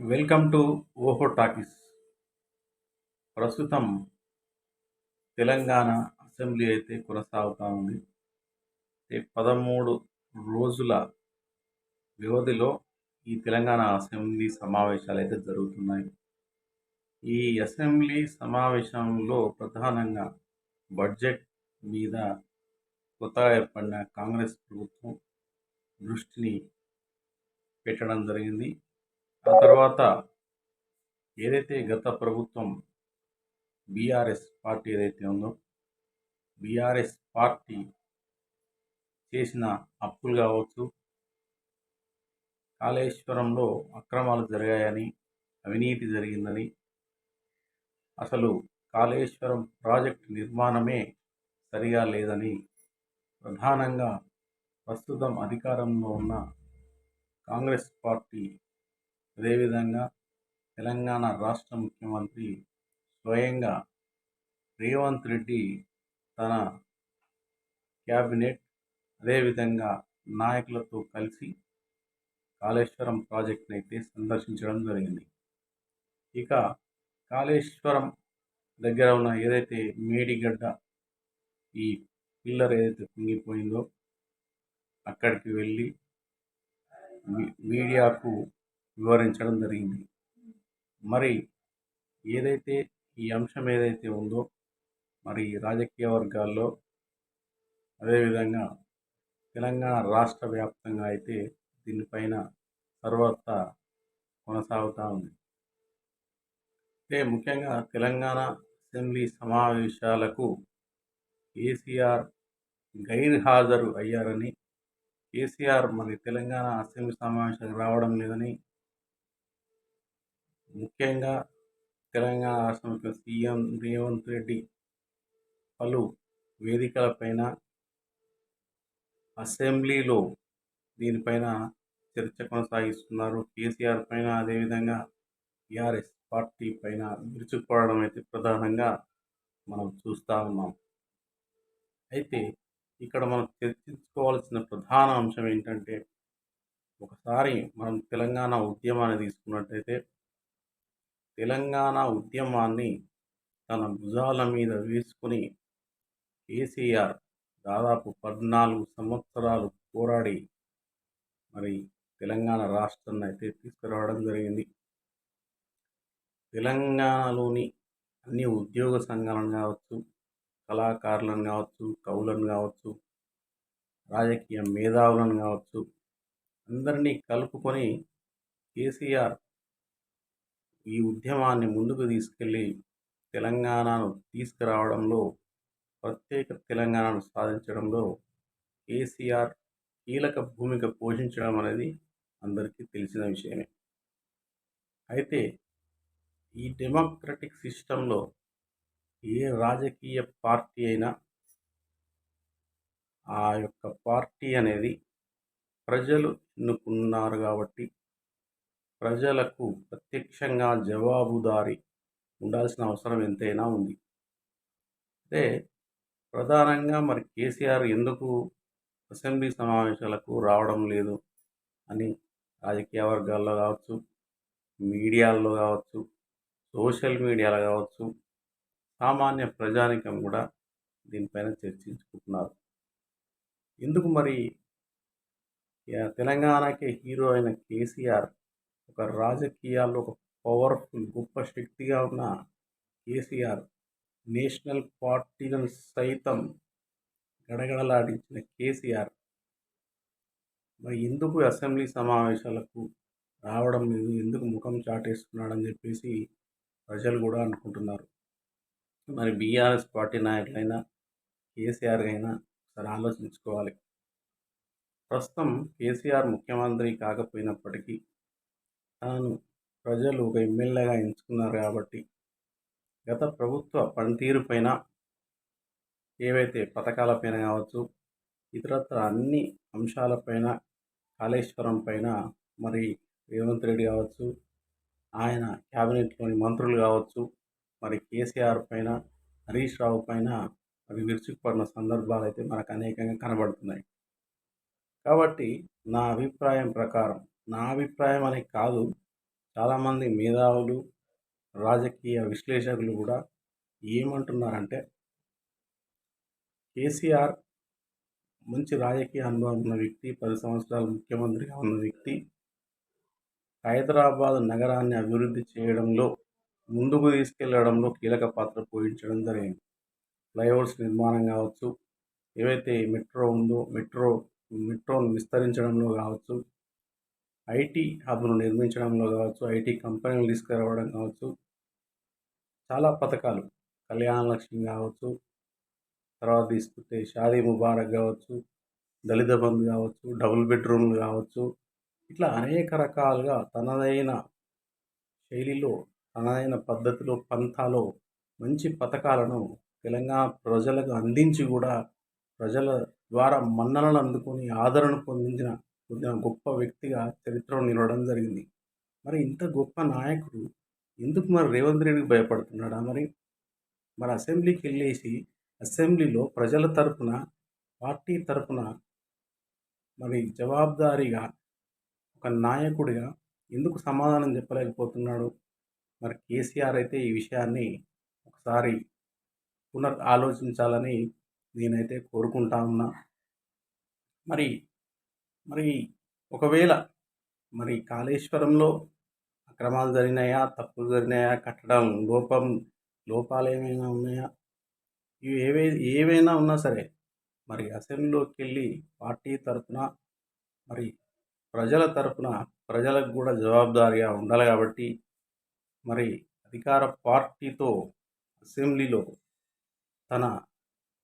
Welcome to ఓహో talkies. ప్రస్తుతం Telangana assembly అయితే కొనసాగుతూ ఉంది. 13 రోజుల వ్యవధిలో ఈ తెలంగాణ అసెంబ్లీ సమావేశాలు అయితే జరుగుతున్నాయి. ఈ అసెంబ్లీ సమావేశంలో ప్రధానంగా బడ్జెట్ మీద కొత్తగా ఏర్పడిన కాంగ్రెస్ ప్రభుత్వం దృష్టిని పెట్టడం జరిగింది. ఆ తర్వాత ఏదైతే గత ప్రభుత్వం బీఆర్ఎస్ పార్టీ ఏదైతే ఉందో బీఆర్ఎస్ పార్టీ చేసిన అప్పులు కావచ్చు, కాళేశ్వరంలో అక్రమాలు జరిగాయని, అవినీతి జరిగిందని, అసలు కాళేశ్వరం ప్రాజెక్టు నిర్మాణమే సరిగా లేదని ప్రధానంగా ప్రస్తుతం అధికారంలో ఉన్న కాంగ్రెస్ పార్టీ, అదేవిధంగా తెలంగాణ రాష్ట్ర ముఖ్యమంత్రి స్వయంగా రేవంత్ రెడ్డి తన క్యాబినెట్ అదేవిధంగా నాయకులతో కలిసి కాళేశ్వరం ప్రాజెక్ట్ని అయితే సందర్శించడం జరిగింది. ఇక కాళేశ్వరం దగ్గర ఉన్న ఏదైతే మేడిగడ్డ ఈ పిల్లర్ ఏదైతే కుంగిపోయిందో అక్కడికి వెళ్ళి మీడియాకు వివరించడం జరిగింది. మరి ఏదైతే ఈ అంశం ఏదైతే ఉందో మరి రాజకీయ వర్గాల్లో అదేవిధంగా తెలంగాణ రాష్ట్ర వ్యాప్తంగా అయితే దీనిపైన సర్వత్రా కొనసాగుతూ ఉంది. అంటే ముఖ్యంగా తెలంగాణ అసెంబ్లీ సమావేశాలకు కేసీఆర్ గైర్హాజరు అయ్యారని, కేసీఆర్ మరి తెలంగాణ అసెంబ్లీ సమావేశాలకు రావడం లేదని, ముఖ్యంగా తెలంగాణ రాష్ట్ర సీఎం రేవంత్ రెడ్డి పలు వేదికలపైన అసెంబ్లీలో దీనిపైన చర్చ కొనసాగిస్తున్నారు. కేసీఆర్ పైన అదేవిధంగా టీఆర్ఎస్ పార్టీ పైన విరుచుకుపడడం అయితే ప్రధానంగా మనం చూస్తూ ఉన్నాం. అయితే ఇక్కడ మనం చర్చించుకోవాల్సిన ప్రధాన అంశం ఏంటంటే, ఒకసారి మనం తెలంగాణ ఉద్యమాన్ని తీసుకున్నట్టయితే తెలంగాణ ఉద్యమాన్ని తన భుజాల మీద వేసుకుని కేసీఆర్ దాదాపు 14 సంవత్సరాలు పోరాడి మరి తెలంగాణ రాష్ట్రాన్ని అయితే తీసుకురావడం జరిగింది. తెలంగాణలోని అన్ని ఉద్యోగ సంఘాలను కావచ్చు, కళాకారులను కావచ్చు, కవులను కావచ్చు, రాజకీయ మేధావులను కావచ్చు, అందరినీ కలుపుకొని కేసీఆర్ ఈ ఉద్యమాన్ని ముందుకు తీసుకెళ్ళి తెలంగాణను తీసుకురావడంలో, ప్రత్యేక తెలంగాణను సాధించడంలో కేసీఆర్ కీలక భూమిక పోషించడం అనేది అందరికీ తెలిసిన విషయమే. అయితే ఈ డెమోక్రటిక్ సిస్టంలో ఏ రాజకీయ పార్టీ అయినా ఆ యొక్క పార్టీ అనేది ప్రజలు ఎన్నుకున్నారు కాబట్టి ప్రజలకు ప్రత్యక్షంగా జవాబుదారీ ఉండాల్సిన అవసరం ఎంతైనా ఉంది. అంటే ప్రధానంగా మరి కేసీఆర్ ఎందుకు అసెంబ్లీ సమావేశాలకు రావడం లేదు అని రాజకీయ వర్గాల్లో కావచ్చు, మీడియాల్లో కావచ్చు, సోషల్ మీడియాలో కావచ్చు, సామాన్య ప్రజానికం కూడా దీనిపైన చర్చించుకుంటున్నారు. ఎందుకు మరి తెలంగాణకే హీరో అయిన కేసీఆర్, ఒక రాజకీయాల్లో ఒక పవర్ఫుల్ గొప్ప శక్తిగా ఉన్న కేసీఆర్, నేషనల్ పార్టీలను సైతం గడగడలాడించిన కేసీఆర్ మరి ఎందుకు అసెంబ్లీ సమావేశాలకు రావడం లేదు, ఎందుకు ముఖం చాటేస్తున్నాడని చెప్పేసి ప్రజలు కూడా అనుకుంటున్నారు. మరి బీఆర్ఎస్ పార్టీ నాయకులైనా కేసీఆర్ అయినా ఒకసారి ఆలోచించుకోవాలి. ప్రస్తుతం కేసీఆర్ ముఖ్యమంత్రి కాకపోయినప్పటికీ తాను ప్రజలు ఒక ఎమ్మెల్యేగా ఎంచుకున్నారు కాబట్టి గత ప్రభుత్వ పనితీరు పైన, ఏవైతే పథకాలపైన కావచ్చు, ఇతరత్ర అన్ని అంశాలపైన, కాళేశ్వరం పైన మరి రేవంత్ రెడ్డి కావచ్చు, ఆయన క్యాబినెట్లోని మంత్రులు కావచ్చు, మరి కేసీఆర్ పైన, హరీష్ రావు పైన మరి విరుచుకుపడిన సందర్భాలు అయితే మనకు అనేకంగా కనబడుతున్నాయి. కాబట్టి నా అభిప్రాయం ప్రకారం, నా అభిప్రాయం అనే కాదు, చాలామంది మేధావులు, రాజకీయ విశ్లేషకులు కూడా ఏమంటున్నారంటే కేసీఆర్ మంచి రాజకీయ అనుభవం ఉన్న వ్యక్తి, 10 సంవత్సరాలు ముఖ్యమంత్రిగా ఉన్న వ్యక్తి. హైదరాబాద్ నగరాన్ని అభివృద్ధి చేయడంలో, ముందుకు తీసుకెళ్లడంలో కీలక పాత్ర పోషించడం జరిగింది. ఫ్లైఓవర్స్ నిర్మాణం కావచ్చు, ఏవైతే మెట్రో ఉందో మెట్రోను విస్తరించడంలో కావచ్చు, ఐటీ హబ్ను నిర్మించడంలో కావచ్చు, ఐటీ కంపెనీలు తీసుకురావడం కావచ్చు, చాలా పథకాలు, కళ్యాణ లక్ష్మి కావచ్చు, తర్వాత తీసుకుంటే షాదీ ముబారక్ కావచ్చు, దళిత బంధు కావచ్చు, డబుల్ బెడ్రూమ్లు కావచ్చు, ఇట్లా అనేక రకాలుగా తనదైన శైలిలో, తనదైన పద్ధతిలో, పంథాలో మంచి పథకాలను తెలంగాణ ప్రజలకు అందించి కూడా ప్రజల ద్వారా మన్ననలు అందుకొని ఆదరణ పొందిన గొప్ప వ్యక్తిగా చరిత్రలో నిలవడం జరిగింది. మరి ఇంత గొప్ప నాయకుడు ఎందుకు మరి రేవంత్ రెడ్డికి భయపడుతున్నాడా? మరి అసెంబ్లీకి వెళ్ళేసి అసెంబ్లీలో ప్రజల తరపున, పార్టీ తరపున మరి జవాబుదారీగా ఒక నాయకుడిగా ఎందుకు సమాధానం చెప్పలేకపోతున్నాడు? మరి కేసీఆర్ అయితే ఈ విషయాన్ని ఒకసారి ఆలోచించాలని నేనైతే కోరుకుంటా ఉన్నా. మరి మరి ఒకవేళ మరి కాళేశ్వరంలో అక్రమాలు జరిగినాయా, తప్పులు జరిగినాయా, కట్టడం లోపాలు ఏమైనా ఉన్నాయా, ఇవి ఏవైనా ఉన్నా సరే మరి అసెంబ్లీలోకి వెళ్ళి పార్టీ తరపున, మరి ప్రజల తరపున ప్రజలకు కూడా జవాబుదారీగా ఉండాలి కాబట్టి మరి అధికార పార్టీతో అసెంబ్లీలో తన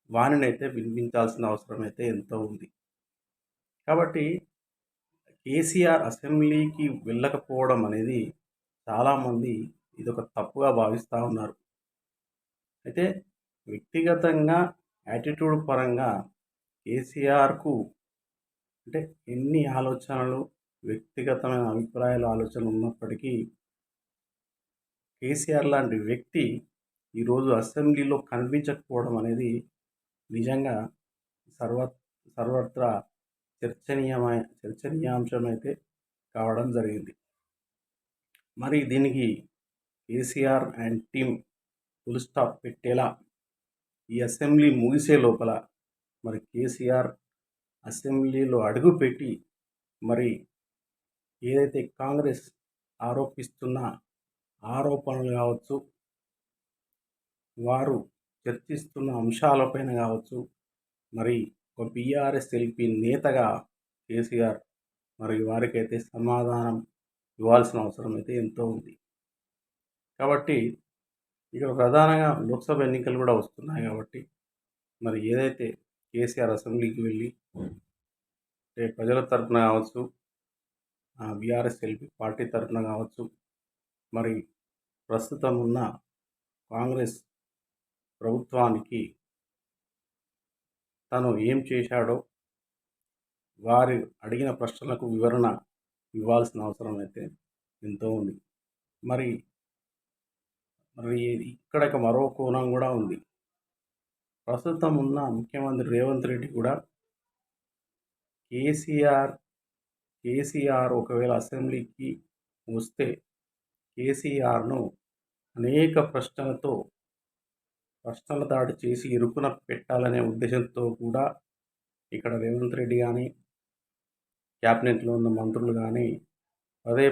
వాణినైతే వినిపించాల్సిన అవసరం అయితే ఎంతో ఉంది. కాబట్టి కేసీఆర్ అసెంబ్లీకి వెళ్ళకపోవడం అనేది చాలామంది ఇదొక తప్పుగా భావిస్తూ ఉన్నారు. అయితే వ్యక్తిగతంగా యాటిట్యూడ్ పరంగా కేసీఆర్కు అంటే ఎన్ని ఆలోచనలు, వ్యక్తిగతమైన అభిప్రాయాలు, ఆలోచనలు ఉన్నప్పటికీ కేసీఆర్ లాంటి వ్యక్తి ఈరోజు అసెంబ్లీలో కనిపించకపోవడం అనేది నిజంగా సర్వత్రా చర్చనీయాంశమైతే కావడం జరిగింది. మరి దీనికి KCR and team full stop పెట్టేలా ఈ అసెంబ్లీ ముగిసే లోపల మరి కేసీఆర్ అసెంబ్లీలో అడుగుపెట్టి మరి ఏదైతే కాంగ్రెస్ ఆరోపిస్తున్న ఆరోపణలు కావచ్చు, వారు చర్చిస్తున్న అంశాలపైన కావచ్చు, మరి ఒక బీఆర్ఎస్ ఎల్పీ నేతగా కేసీఆర్ మరి వారికైతే సమాధానం ఇవ్వాల్సిన అవసరం అయితే ఎంతో ఉంది. కాబట్టి ఇక్కడ ప్రధానంగా లోక్సభ ఎన్నికలు కూడా వస్తున్నాయి కాబట్టి మరి ఏదైతే కేసీఆర్ అసెంబ్లీకి వెళ్ళి ప్రజల తరఫున కావచ్చు, బీఆర్ఎస్ ఎల్పీ పార్టీ తరఫున కావచ్చు, మరి ప్రస్తుతం ఉన్న కాంగ్రెస్ ప్రభుత్వానికి తను ఏం చేశాడో వారు అడిగిన ప్రశ్నలకు వివరణ ఇవ్వాల్సిన అవసరం అయితే ఎంతో ఉంది. మరి ఇక్కడ మరో కోణం కూడా ఉంది. ప్రస్తుతం ఉన్న ముఖ్యమంత్రి రేవంత్ రెడ్డి కూడా కేసీఆర్ ఒకవేళ అసెంబ్లీకి వస్తే కేసీఆర్ను అనేక ప్రశ్నల దాడి చేసి ఇరుకున పెట్టాలనే ఉద్దేశంతో కూడా ఇక్కడ రేవంత్ రెడ్డి కానీ, క్యాబినెట్లో ఉన్న మంత్రులు కానీ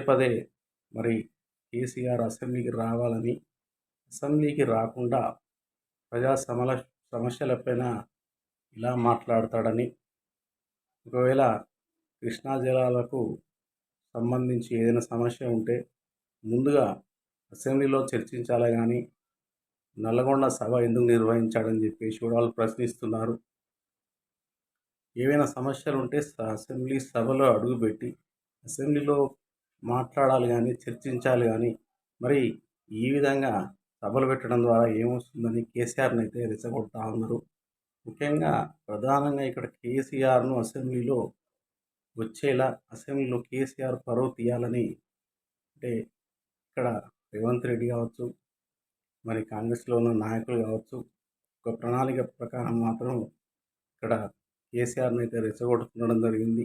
పదే మరి కేసీఆర్ అసెంబ్లీకి రావాలని, అసెంబ్లీకి రాకుండా ప్రజా సమస్యలపైన ఇలా మాట్లాడతాడని, ఒకవేళ కృష్ణా జలాలకు సంబంధించి ఏదైనా సమస్య ఉంటే ముందుగా అసెంబ్లీలో చర్చించాలి కానీ నల్లగొండ సభ ఎందుకు నిర్వహించాడని చెప్పేసి కూడా వాళ్ళు ప్రశ్నిస్తున్నారు. ఏవైనా సమస్యలు ఉంటే అసెంబ్లీ సభలో అడుగుపెట్టి అసెంబ్లీలో మాట్లాడాలి కానీ, చర్చించాలి కానీ, మరి ఈ విధంగా సభలు పెట్టడం ద్వారా ఏమొస్తుందని కేసీఆర్ని అయితే రెచ్చగొడతా ఉన్నారు. ముఖ్యంగా ప్రధానంగా ఇక్కడ కేసీఆర్ను అసెంబ్లీలో వచ్చేలా, అసెంబ్లీలో కేసీఆర్ పరువు తీయాలని అంటే ఇక్కడ రేవంత్ రెడ్డి కావచ్చు, మరి కాంగ్రెస్లో ఉన్న నాయకులు కావచ్చు, ఒక ప్రణాళిక ప్రకారం మాత్రం ఇక్కడ కేసీఆర్ని అయితే రెచ్చగొడుతుండడం జరిగింది.